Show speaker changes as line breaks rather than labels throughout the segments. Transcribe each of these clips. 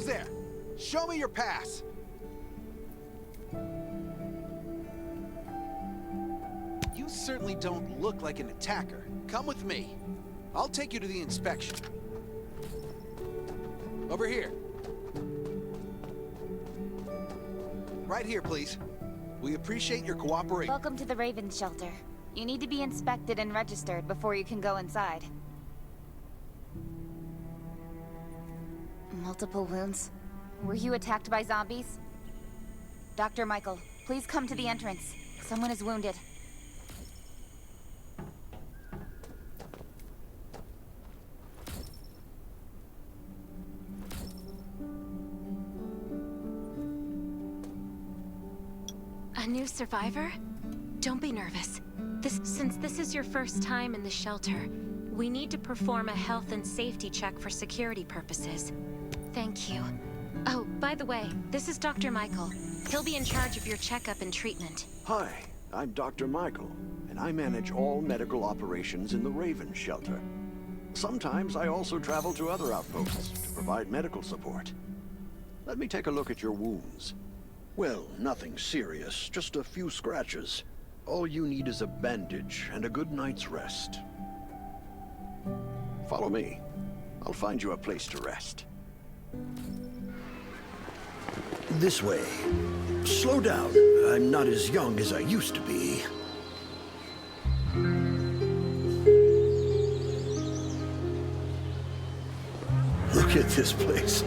there! Show me your pass! You certainly don't look like an attacker. Come with me. I'll take you to the inspection. Over here. Right here, please. We appreciate your cooperation.
Welcome to the Raven Shelter. You need to be inspected and registered before you can go inside. Multiple wounds? Were you attacked by zombies? Dr. Michael, please come to the entrance. Someone is wounded.
A new survivor? Don't be nervous. Since this is your first time in the shelter, we need to perform a health and safety check for security purposes. Thank you. Oh, by the way, this is Dr. Michael. He'll be in charge of your checkup and treatment.
Hi, I'm Dr. Michael, and I manage all medical operations in the Raven Shelter. Sometimes I also travel to other outposts to provide medical support. Let me take a look at your wounds. Well, nothing serious, just a few scratches. All you need is a bandage and a good night's rest. Follow me. I'll find you a place to rest. This way. Slow down. I'm not as young as I used to be. Look at this place.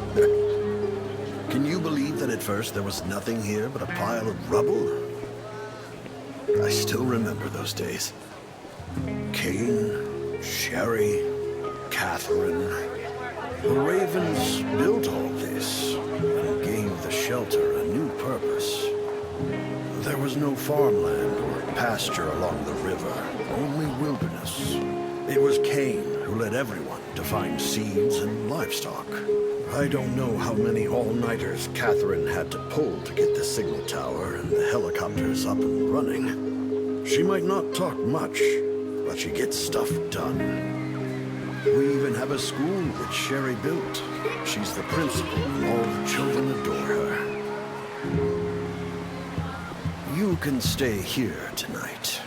Can you believe that at first there was nothing here but a pile of rubble? I still remember those days. Kane, Sherry, Catherine. The Ravens built all this and gave the shelter a new purpose. There was no farmland or pasture along the river, only wilderness. It was Kane who led everyone to find seeds and livestock. I don't know how many all-nighters Catherine had to pull to get the signal tower and the helicopters up and running. She might not talk much, but she gets stuff done. We even have a school that Sherry built. She's the principal, and all the children adore her. You can stay here tonight.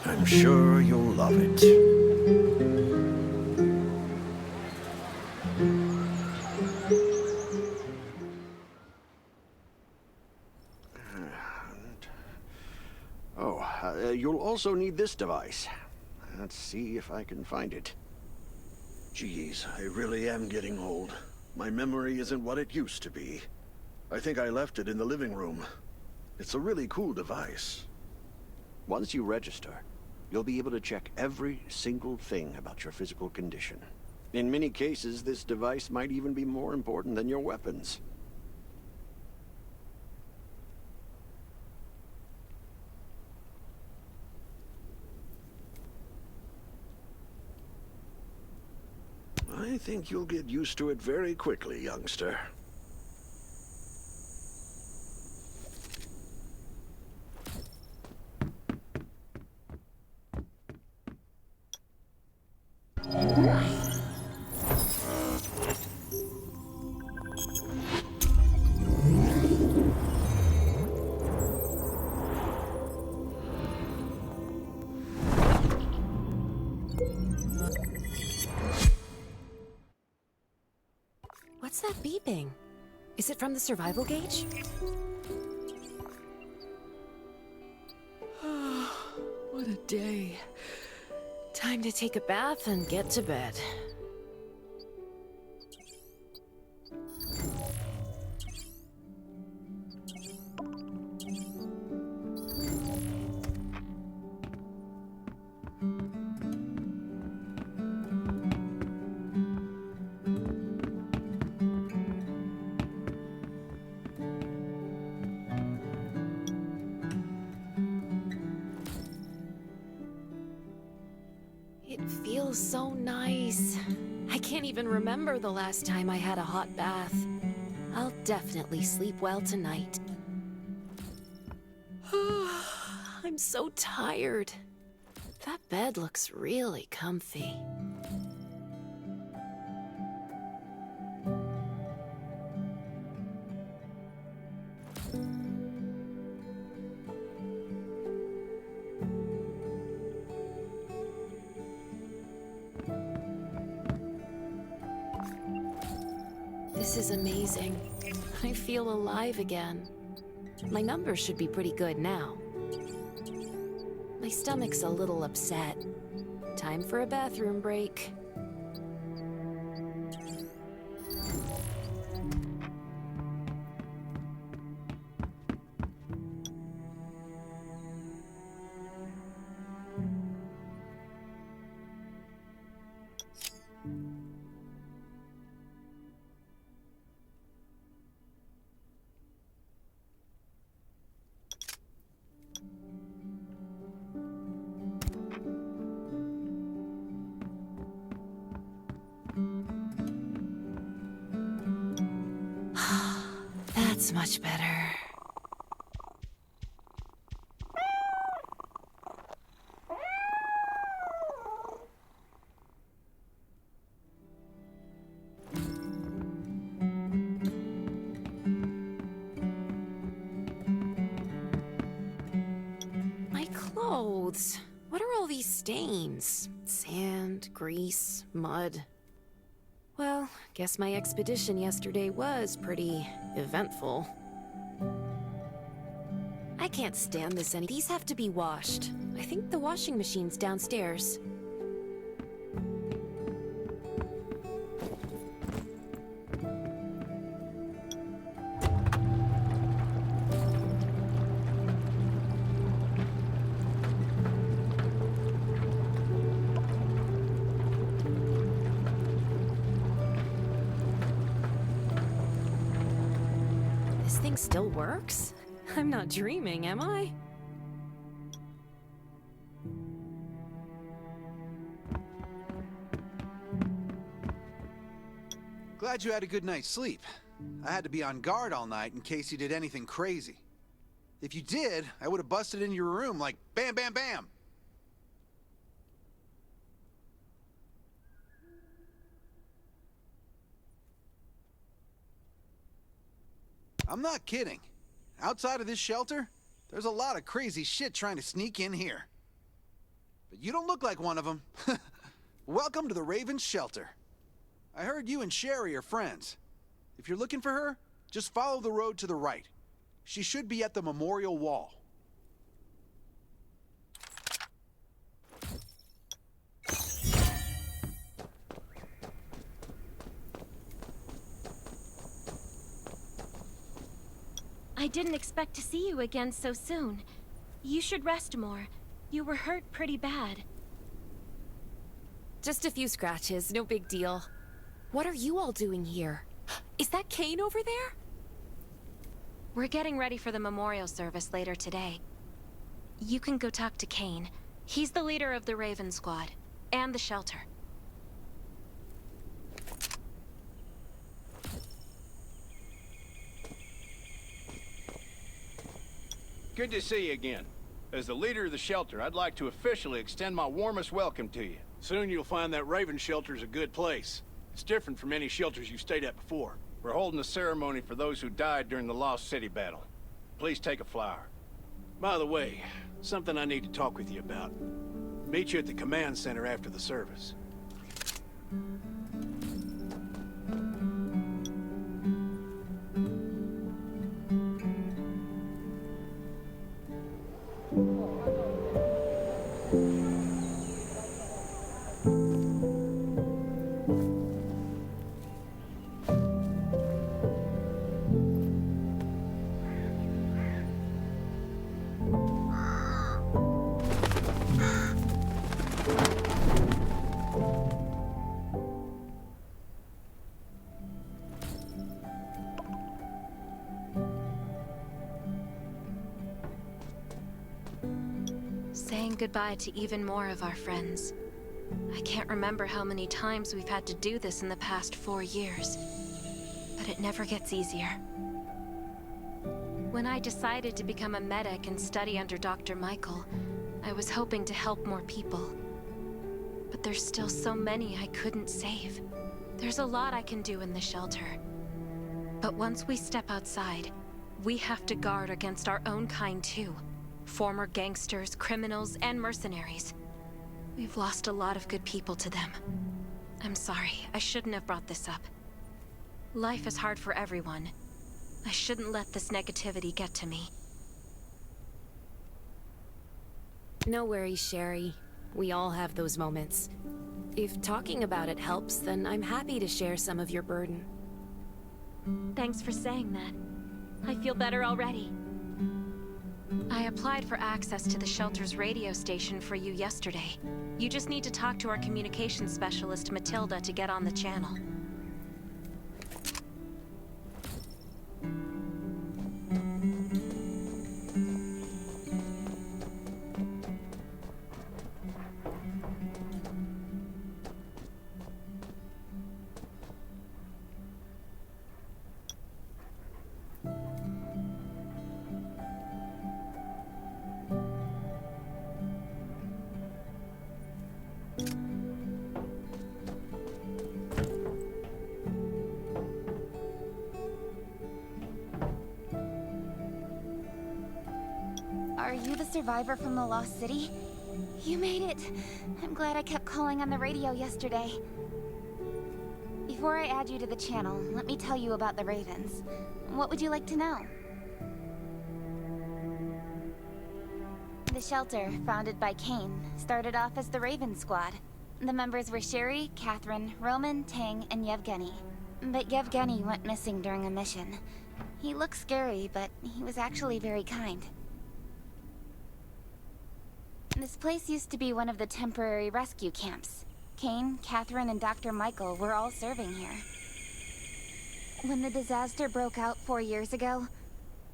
I'm sure you'll love it. You'll also need this device. Let's see if I can find it. Geez, I really am getting old. My memory isn't what it used to be. I think I left it in the living room. It's a really cool device. Once you register, you'll be able to check every single thing about your physical condition. In many cases, this device might even be more important than your weapons. I think you'll get used to it very quickly, youngster.
What's that beeping? Is it from the survival gauge? What a day. Time to take a bath and get to bed. It feels so nice. I can't even remember the last time I had a hot bath. I'll definitely sleep well tonight. I'm so tired. That bed looks really comfy. This is amazing. I feel alive again. My numbers should be pretty good now. My stomach's a little upset. Time for a bathroom break. That's much better. My clothes. What are all these stains? Sand, grease, mud. Well, guess my expedition yesterday was pretty eventful. I can't stand this any. These have to be washed. I think the washing machine's downstairs. This thing still works? I'm not dreaming, am I?
Glad you had a good night's sleep. I had to be on guard all night in case you did anything crazy. If you did, I would have busted into your room like bam, bam, bam. I'm not kidding. Outside of this shelter, there's a lot of crazy shit trying to sneak in here. But you don't look like one of them. Welcome to the Raven's shelter. I heard you and Sherry are friends. If you're looking for her, just follow the road to the right. She should be at the memorial wall.
I didn't expect to see you again so soon. You should rest more. You were hurt pretty bad.
Just a few scratches, no big deal. What are you all doing here? Is that Kane over there?
We're getting ready for the memorial service later today. You can go talk to Kane. He's the leader of the Raven Squad, and the shelter.
Good to see you again. As the leader of the shelter, I'd like to officially extend my warmest welcome to you.
Soon you'll find that Raven shelter's a good place. It's different from any shelters you've stayed at before.
We're holding a ceremony for those who died during the Lost City battle. Please take a flower.
By the way, something I need to talk with you about. Meet you at the command center after the service.
Saying goodbye to even more of our friends. I can't remember how many times we've had to do this in the past 4 years. But it never gets easier. When I decided to become a medic and study under Dr. Michael, I was hoping to help more people. But there's still so many I couldn't save. There's a lot I can do in the shelter. But once we step outside, we have to guard against our own kind too. Former gangsters, criminals, and mercenaries. We've lost a lot of good people to them. I'm sorry, I shouldn't have brought this up. Life is hard for everyone. I shouldn't let this negativity get to me.
No worries, Sherry. We all have those moments. If talking about it helps, then I'm happy to share some of your burden.
Thanks for saying that. I feel better already. I applied for access to the shelter's radio station for you yesterday. You just need to talk to our communications specialist, Matilda, to get on the channel.
Are you the survivor from the Lost City? You made it. I'm glad I kept calling on the radio yesterday. Before I add you to the channel, let me tell you about the Ravens. What would you like to know? The shelter, founded by Kane, started off as the Raven Squad. The members were Sherry, Catherine, Roman, Tang, and Yevgeny. But Yevgeny went missing during a mission. He looked scary, but he was actually very kind. This place used to be one of the temporary rescue camps. Kane, Catherine, and Dr. Michael were all serving here. When the disaster broke out 4 years ago,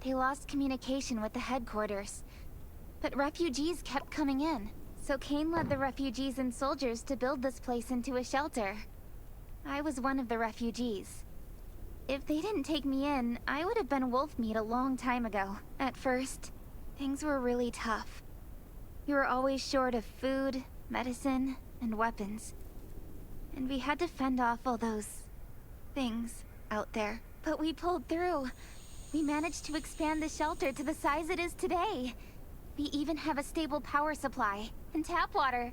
they lost communication with the headquarters. But refugees kept coming in, so Kane led the refugees and soldiers to build this place into a shelter. I was one of the refugees. If they didn't take me in, I would have been wolf meat a long time ago. At first, things were really tough. We were always short of food, medicine, and weapons. And we had to fend off all those things out there. But we pulled through. We managed to expand the shelter to the size it is today. We even have a stable power supply and tap water.